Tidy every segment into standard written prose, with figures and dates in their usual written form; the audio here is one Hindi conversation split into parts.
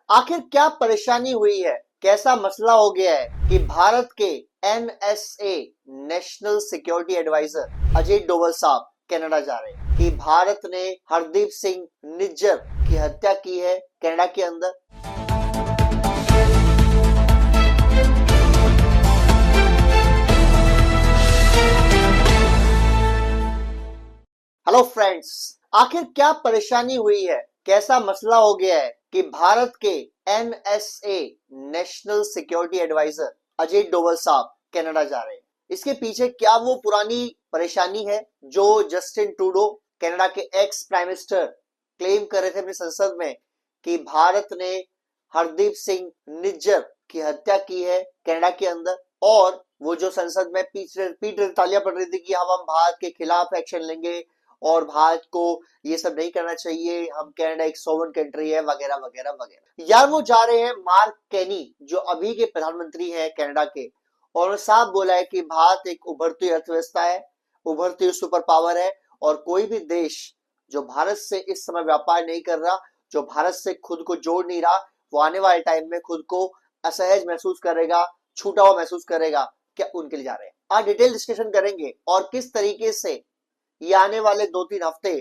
आखिर क्या परेशानी हुई है, कैसा मसला हो गया है कि भारत के NSA national security adviser Ajay Doval साहब कनाडा जा रहे हैं कि भारत ने हरदीप सिंह निज्जर की हत्या की है कनाडा के अंदर। हेलो फ्रेंड्स, आखिर क्या परेशानी हुई है, कैसा मसला हो गया है कि भारत के NSA national security adviser Ajay Doval साहब कनाडा जा रहे हैं। इसके पीछे क्या वो पुरानी परेशानी है जो जस्टिन ट्रूडो कनाडा के एक्स प्राइम मिनिस्टर क्लेम कर रहे थे अपनी संसद में कि भारत ने हरदीप सिंह निज्जर की हत्या की है कनाडा के अंदर, और वो जो संसद में पीठ तालियां पड़ रही थी कि हम भारत के खिलाफ एक्शन लेंगे और भारत को ये सब नहीं करना चाहिए, हम कनाडा एक सोवरेन कंट्री है वगैरह वगैरह वगैरह। यार वो जा रहे हैं मार्क केनी जो अभी के प्रधानमंत्री हैं कनाडा के, और साफ बोला है कि भारत एक उभरती अर्थव्यवस्था है, उभरती सुपर पावर है, और कोई भी देश जो भारत से इस समय व्यापार नहीं कर रहा, जो भारत से खुद को जोड़ नहीं रहा, वो आने वाले टाइम में खुद को असहज महसूस करेगा, छूटा हुआ महसूस करेगा। क्या उनके लिए जा रहे हैं। आज डिटेल डिस्कशन करेंगे और किस तरीके से ये आने वाले 2-3 हफ्ते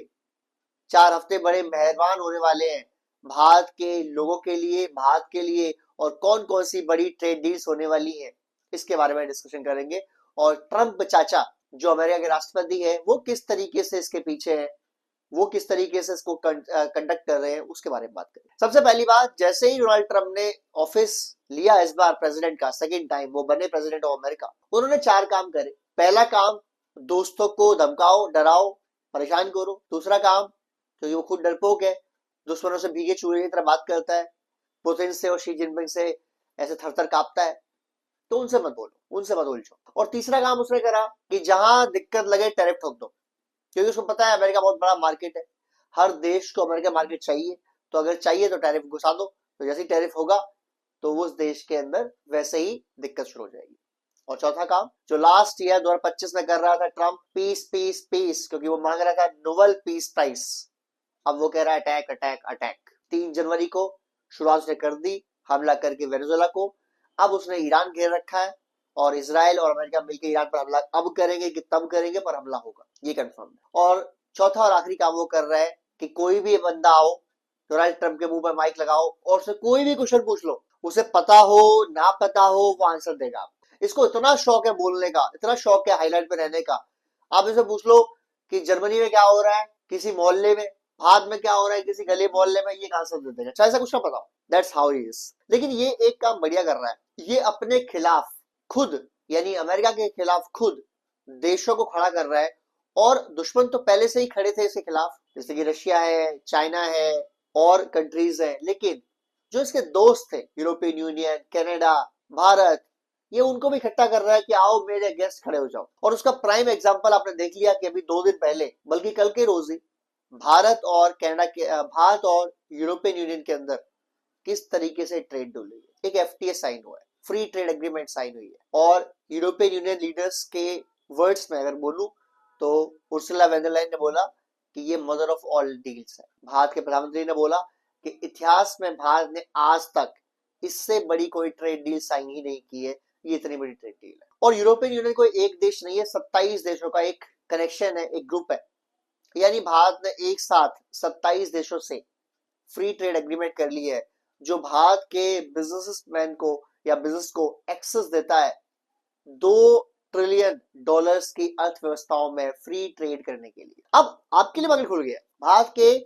4 हफ्ते बड़े मेहरबान होने वाले हैं भारत के लोगों के लिए, भारत के लिए, और कौन कौन सी बड़ी ट्रेड डील्स होने वाली हैं इसके बारे में डिस्कशन करेंगे। और ट्रंप चाचा जो अमेरिका के राष्ट्रपति है वो किस तरीके से इसके पीछे है, वो किस तरीके से इसको कंडक्ट कर रहे हैं उसके बारे में बात करें। सबसे पहली बात, जैसे ही डोनाल्ड ट्रंप ने ऑफिस लिया इस बार प्रेसिडेंट का, सेकेंड टाइम वो बने प्रेसिडेंट ऑफ अमेरिका, उन्होंने 4 काम करे। पहला काम, दोस्तों को धमकाओ, डराओ, परेशान करो। दूसरा काम, क्योंकि वो खुद डरपोक है, दुश्मनों से भीगे चूहे की तरह बात करता है, पुतिन से और शी जिनपिंग से ऐसे थर-थर कांपता है, तो उनसे मत बोलो, उनसे मत उलझो। और तीसरा काम उसने करा कि जहां दिक्कत लगे टैरिफ ठोक दो, क्योंकि उसको पता है अमेरिका बहुत बड़ा मार्केट है, हर देश को अमेरिका मार्केट चाहिए, तो अगर चाहिए तो टैरिफ घुसा दो, तो जैसे ही टैरिफ होगा तो उस देश के अंदर वैसे ही दिक्कत शुरू हो जाएगी। और चौथा काम जो लास्ट ईयर 2025 में कर रहा था ट्रंप, पीस पीस पीस, क्योंकि वो मांग रहा था नोबेल पीस प्राइज, अब वो कह रहा है अटैक अटैक अटैक। 3 जनवरी को शुरुआत उसने कर दी हमला करके वेनेजुएला को, अब उसने ईरान घेर रखा है, और इसराइल और अमेरिका मिलकर ईरान पर हमला अब करेंगे कि तब करेंगे, पर हमला होगा, ये कंफर्म है। और चौथा और आखिरी काम वो कर रहा है कि कोई भी बंदा आओ, डोनाल्ड ट्रंप के मुंह पर माइक लगाओ और उससे कोई भी क्वेश्चन पूछ लो, उसे पता हो ना पता हो वो आंसर देगा। इसको इतना शौक है बोलने का, इतना शौक है हाईलाइट पे रहने का। आप इसे पूछ लो कि जर्मनी में क्या हो रहा है, किसी मोहल्ले में, भारत में क्या हो रहा है किसी गली मोहल्ले में, ये आंसर दे देगा, चाहे ऐसा कुछ ना पता हो। That's how he is. लेकिन ये एक काम बढ़िया कर रहा है, ये अपने खिलाफ खुद, यानी अमेरिका के खिलाफ खुद देशों को खड़ा कर रहा है, और दुश्मन तो पहले से ही खड़े थे इसके खिलाफ, जैसे कि रशिया है, चाइना है और कंट्रीज है, लेकिन जो इसके दोस्त थे, यूरोपियन यूनियन, कनाडा, भारत, ये उनको भी इकट्ठा कर रहा है कि आओ मेरे अगेंस्ट खड़े हो जाओ। और उसका प्राइम एग्जांपल आपने देख लिया कि अभी 2 दिन पहले, बल्कि कल के रोज ही, भारत और कनाडा के भारत और यूरोपियन यूनियन के अंदर किस तरीके से ट्रेड डील हुई है। एक एफटीए साइन हुआ है, फ्री ट्रेड एग्रीमेंट साइन हुई है, और यूरोपियन यूनियन लीडर्स के वर्ड्स में अगर बोलूं तो उर्सुला वॉन डर लायन ने बोला कि ये मदर ऑफ ऑल डील्स है। भारत के प्रधानमंत्री ने बोला कि इतिहास में भारत ने आज तक इससे बड़ी कोई ट्रेड डील साइन ही नहीं की है, ये इतनी बड़ी ट्रेड डील है। और यूरोपियन यूनियन कोई एक देश नहीं है, 27 देशों का एक कनेक्शन है, एक ग्रुप है, यानी भारत ने एक साथ 27 देशों से फ्री ट्रेड एग्रीमेंट कर ली है, जो भारत के बिजनेसमैन को या बिजनेस को एक्सेस देता है $2 ट्रिलियन की अर्थव्यवस्थाओं में फ्री ट्रेड करने के लिए। अब आपके लिए मार्केट खुल गया, भारत के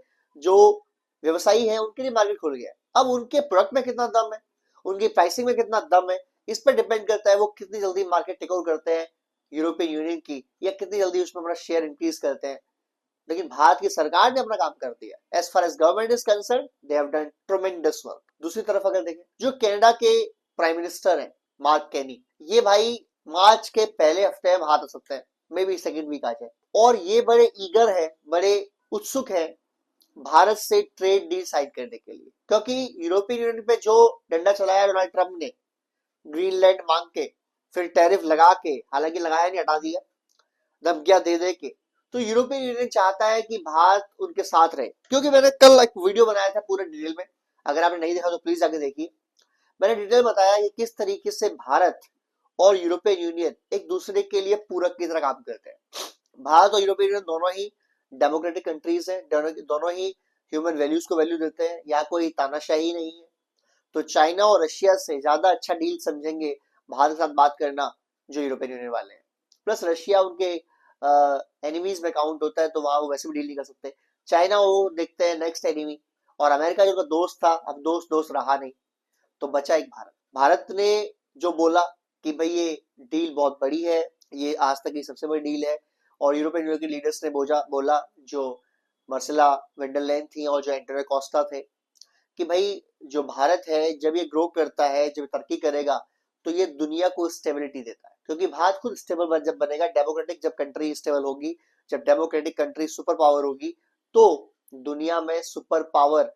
जो व्यवसायी हैं उनके लिए मार्केट खुल गया। अब उनके प्रोडक्ट में कितना दम है, उनकी प्राइसिंग में कितना दम है, इस पर डिपेंड करता है वो कितनी जल्दी मार्केट टेक ओवर करते हैं यूरोपियन यूनियन की, या कितनी जल्दी उसमें अपना शेयर इंक्रीज करते हैं। लेकिन भारत की सरकार ने अपना काम कर दिया। As far as government is concern, they have done tremendous work. दूसरी तरफ अगर देखें, जो कनाडा के प्राइम मिनिस्टर हैं मार्क केनी, ये भाई मार्च के पहले हफ्ते में भारत आ सकते हैं, मे बी सेकेंड वीक आ जाए, और ये बड़े ईगर है, बड़े उत्सुक है भारत से ट्रेड डील साइन करने के लिए, क्योंकि यूरोपियन यूनियन पे जो डंडा चलाया डोनाल्ड ट्रंप ने, ग्रीनलैंड मांग के, फिर टैरिफ लगा के, हालांकि लगाया नहीं, हटा दिया, धमकियां दे दे के, तो यूरोपियन यूनियन चाहता है कि भारत उनके साथ रहे। क्योंकि मैंने कल एक वीडियो बनाया था पूरे डिटेल में, अगर आपने नहीं देखा तो प्लीज जाके देखिए। मैंने डिटेल बताया कि किस तरीके से भारत और यूरोपियन यूनियन एक दूसरे के लिए पूरक की तरह काम करते हैं। भारत और यूरोपियन यूनियन दोनों ही डेमोक्रेटिक कंट्रीज हैं, दोनों ही ह्यूमन वैल्यूज को वैल्यू देते हैं, यहाँ कोई तानाशाही नहीं है। तो चाइना और रशिया से ज्यादा अच्छा डील समझेंगे भारत के साथ बात करना जो यूरोपियन यूनियन वाले हैं। प्लस रशिया उनके एनिमीज में काउंट होता है, तो वहां वो वैसे भी डील नहीं कर सकते। चाइना वो देखते हैं नेक्स्ट एनिमी, और अमेरिका जो उनका दोस्त था अब दोस्त दोस्त रहा नहीं, तो बचा एक भारत। भारत ने जो बोला कि भाई ये डील बहुत बड़ी है, ये आज तक की सबसे बड़ी डील है, और यूरोपियन यूनियन के लीडर्स ने बोला जो मर्सिला वेंडरलैंड थी और जो एंटोनियो कोस्टा थे, कि भाई जो भारत है जब ये ग्रो करता है, जब तरक्की करेगा, तो ये दुनिया को स्टेबिलिटी देता है, क्योंकि भारत खुद स्टेबल जब बनेगा, डेमोक्रेटिक जब कंट्री स्टेबल होगी, जब डेमोक्रेटिक कंट्री सुपर पावर होगी, तो दुनिया में सुपर पावर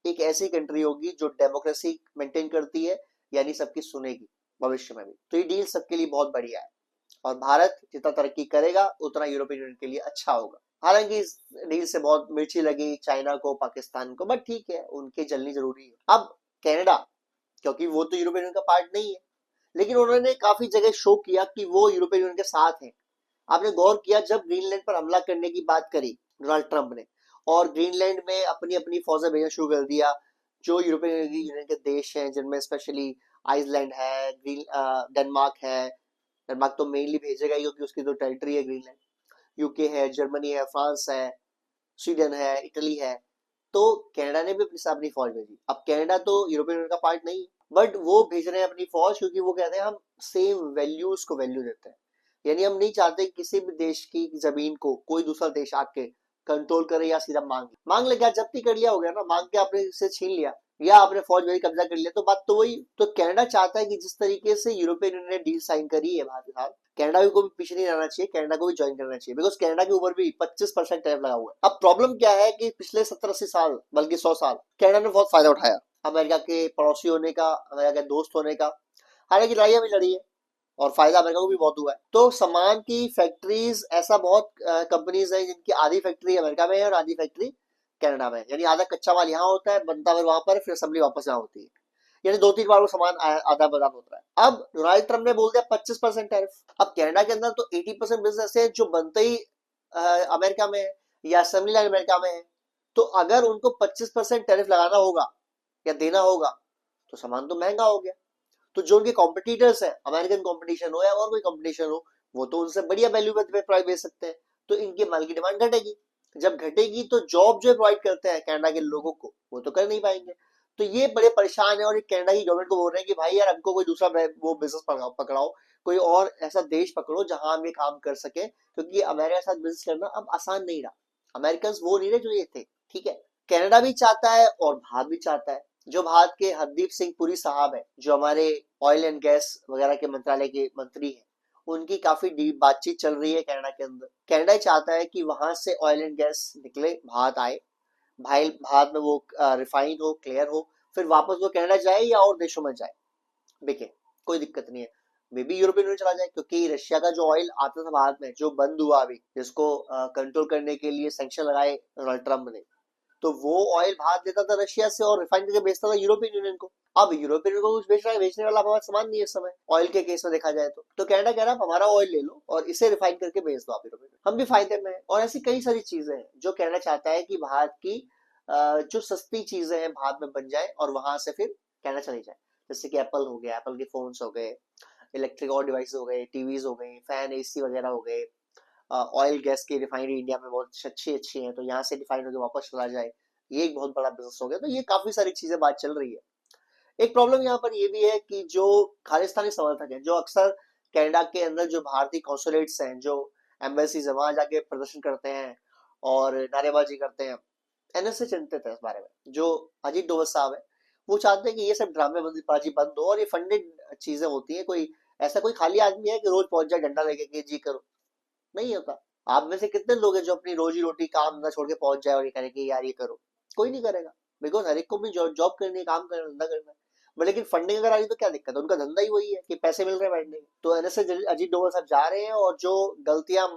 एक ऐसी कंट्री होगी जो डेमोक्रेसी मेंटेन करती है, यानी सबकी सुनेगी भविष्य में भी। तो ये डील सबके लिए बहुत बढ़िया है, और भारत जितना तरक्की करेगा उतना यूरोपियन यूनियन के लिए अच्छा होगा। हालांकि इस डील से बहुत मिर्ची लगी चाइना को, पाकिस्तान को, बट ठीक है, उनके जलनी जरूरी है। अब कनाडा, क्योंकि वो तो यूरोपियन यूनियन का पार्ट नहीं है, लेकिन उन्होंने काफी जगह शो किया कि वो यूरोपियन यूनियन के साथ हैं। आपने गौर किया जब ग्रीनलैंड पर हमला करने की बात करी डोनाल्ड ट्रंप ने, और ग्रीनलैंड में अपनी अपनी फौजें भेजना शुरू कर दिया, जो यूरोपियन यूनियन के देश हैं जिनमें स्पेशली आइसलैंड है, डेनमार्क है। डेनमार्क तो मेनली भेजेगा ही क्योंकि उसकी तो टेरिटरी है ग्रीनलैंड। यूके है, जर्मनी है, फ्रांस है, स्वीडन है, इटली है। तो कनाडा ने भी अपनी फौज भेजी। अब कनाडा तो यूरोपियन यूनियन का पार्ट नहीं है, बट वो भेज रहे हैं अपनी फौज, क्योंकि वो कहते हैं हम सेम वैल्यूज को वैल्यू देते हैं। यानी हम नहीं चाहते कि किसी भी देश की जमीन को कोई दूसरा देश आके कंट्रोल करे या सीधा मांग ले। क्या जब्ती कर लिया हो गया ना, मांग के आपने इसे छीन लिया या आपने फौज भेज कब्जा कर लिया, तो बात तो वही। तो कनाडा चाहता है कि जिस तरीके से यूरोपियन यूनियन ने डील साइन करी है भारत के साथ, कनाडा को भी पीछे नहीं रहना चाहिए, कनाडा को भी ज्वाइन करना चाहिए, बिकॉज कनाडा के ऊपर भी 25% टैरिफ लगा हुआ है। अब प्रॉब्लम क्या है कि पिछले 70-80 साल, बल्कि 100 साल, कनाडा ने बहुत फायदा उठाया अमेरिका के पड़ोसी होने का, अमेरिका के दोस्त होने का। हालांकि लड़ाइयां भी लड़ी है और फायदा अमेरिका को भी बहुत हुआ है। तो सामान की फैक्ट्रीज, ऐसा बहुत कंपनीज है जिनकी आधी फैक्ट्री अमेरिका में है और आधी फैक्ट्री कनाडा में है। यानी आधा कच्चा माल यहाँ होता है, बनता है वहां पर, फिर असेंबली वापस यहाँ होती है। यानी 2-3 बार वो सामान आधा बदाम होता है। अब डोनाल्ड ट्रंप ने बोल दिया 25% टैरिफ। अब कनाडा के अंदर तो 80% बिजनेस है जो बनते ही अमेरिका में है या असेंबली लाइन अमेरिका में है। तो अगर उनको 25% टैरिफ लगाना होगा या देना होगा, तो सामान तो महंगा हो गया। तो जो उनके कॉम्पिटिटर्स है, अमेरिकन कॉम्पिटिशन हो या और कोई कॉम्पिटिशन हो, वो तो उनसे बढ़िया वैल्यू पे प्राइस बेच सकते हैं। तो इनके माल की डिमांड घटेगी। जब घटेगी तो जॉब जो प्रोवाइड करते हैं कनाडा के लोगों को, वो तो कर नहीं पाएंगे। तो ये बड़े परेशान है, और ये कनाडा की गवर्नमेंट को बोल रहे हैं कि भाई यार, हमको कोई दूसरा वो बिजनेस पकड़ाओ, कोई और ऐसा देश पकड़ो जहां हम ये काम कर सके, क्योंकि अमेरिका के साथ बिजनेस करना अब आसान नहीं रहा। अमेरिकन वो नहीं रहे जो ये थे। ठीक है, कनाडा भी चाहता है और भारत भी चाहता है। जो भारत के हरदीप सिंह पुरी साहब है, जो हमारे ऑयल एंड गैस वगैरह के मंत्रालय के मंत्री हैं, उनकी काफी डीप बातचीत चल रही है कनाडा के अंदर। कनाडा चाहता है कि वहां से ऑयल एंड गैस निकले, भारत आए, भाई भारत में वो रिफाइन हो, क्लियर हो, फिर वापस वो कनाडा जाए या और देशों में जाए, बिके, कोई दिक्कत नहीं है। मे बी यूरोपियन यूनियन चला जाए, क्योंकि रशिया का जो ऑयल आता था भारत में, जो बंद हुआ अभी, जिसको कंट्रोल करने के लिए सैंक्शन लगाए डोनाल्ड ट्रंप ने, तो वो ऑयल भारत देता था रशिया से और रिफाइन करके बेचता था यूरोपियन यूनियन को। अब यूरोपियन यूनियन को कुछ बेच रहा है, बेचने वाला हमारा सामान नहीं है इस समय ऑयल के केस में देखा जाए तो कनाडा कह रहा है हमारा ऑयल ले लो और इसे रिफाइन करके बेच दो आप यूरोपियन, हम भी फायदे में हैं। और ऐसी कई सारी चीजें हैं जो कनाडा चाहता है कि भारत की जो सस्ती चीजें हैं भारत में बन जाए और वहां से फिर कनाडा चली जाए। जैसे कि एप्पल हो गया, एप्पल के फोन्स हो गए, इलेक्ट्रिक और डिवाइस हो गए, टीवीज हो गए, फैन, एसी वगैरह हो गए। ऑयल गैस की रिफाइनरी इंडिया में बहुत अच्छी अच्छी है, तो यहाँ से रिफाइन होकर वापस चला जाए, ये एक बहुत बड़ा बिजनेस हो गया। तो ये काफी सारी चीजें बात चल रही है। एक प्रॉब्लम यहाँ पर ये भी है कि जो खालिस्तानी समर्थक हैं, जो अक्सर कनाडा के अंदर जो भारतीय कॉन्सुलेट्स हैं, जो एम्बेसी वहां जाके प्रदर्शन करते हैं और नारेबाजी करते हैं, एनएस से चिंतित है इस बारे में। जो अजीत डोभाल साहब है, वो चाहते हैं कि ये सब ड्रामेबाजी बंद हो और ये फंडेड चीजें होती है। कोई ऐसा कोई खाली आदमी है कि रोज पहुंच जाए डंडा लेके कि जी करो, नहीं होता। आप में से कितने लोग हैं जो अपनी रोजी रोटी काम धंधा छोड़ के पहुंच जाए और ये करें कि यार ये करो, कोई नहीं करेगा। बिकॉज हर एक को भी जॉब करनी है, काम करना, धंधा करना है। बट लेकिन फंडिंग अगर आ रही तो क्या दिक्कत है, उनका धंधा ही वही है कि पैसे मिल रहे हैं बैठने के। तो एनएस अजीत डोभाल साहब जा रहे हैं, और जो गलतियां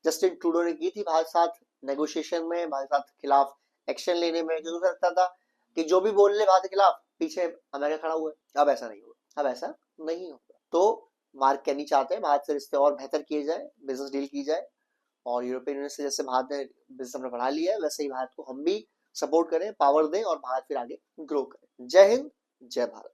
जस्टिन ट्रूडो ने की थी भारत साथ नेगोशिएशन में, भारत साथ खिलाफ एक्शन लेने में, क्योंकि उसे लगता था कि जो भी बोल ले भारत के खिलाफ पीछे अमेरिका खड़ा हुआ है। अब ऐसा नहीं होगा, अब ऐसा नहीं होगा। तो मार्क कैनी चाहते हैं भारत से रिश्ते और बेहतर किए जाए, बिजनेस डील की जाए, और यूरोपियन यूनियन से जैसे भारत ने बिजनेस अपना बढ़ा लिया है, वैसे ही भारत को हम भी सपोर्ट करें, पावर दें और भारत फिर आगे ग्रो करे। जय हिंद, जय भारत।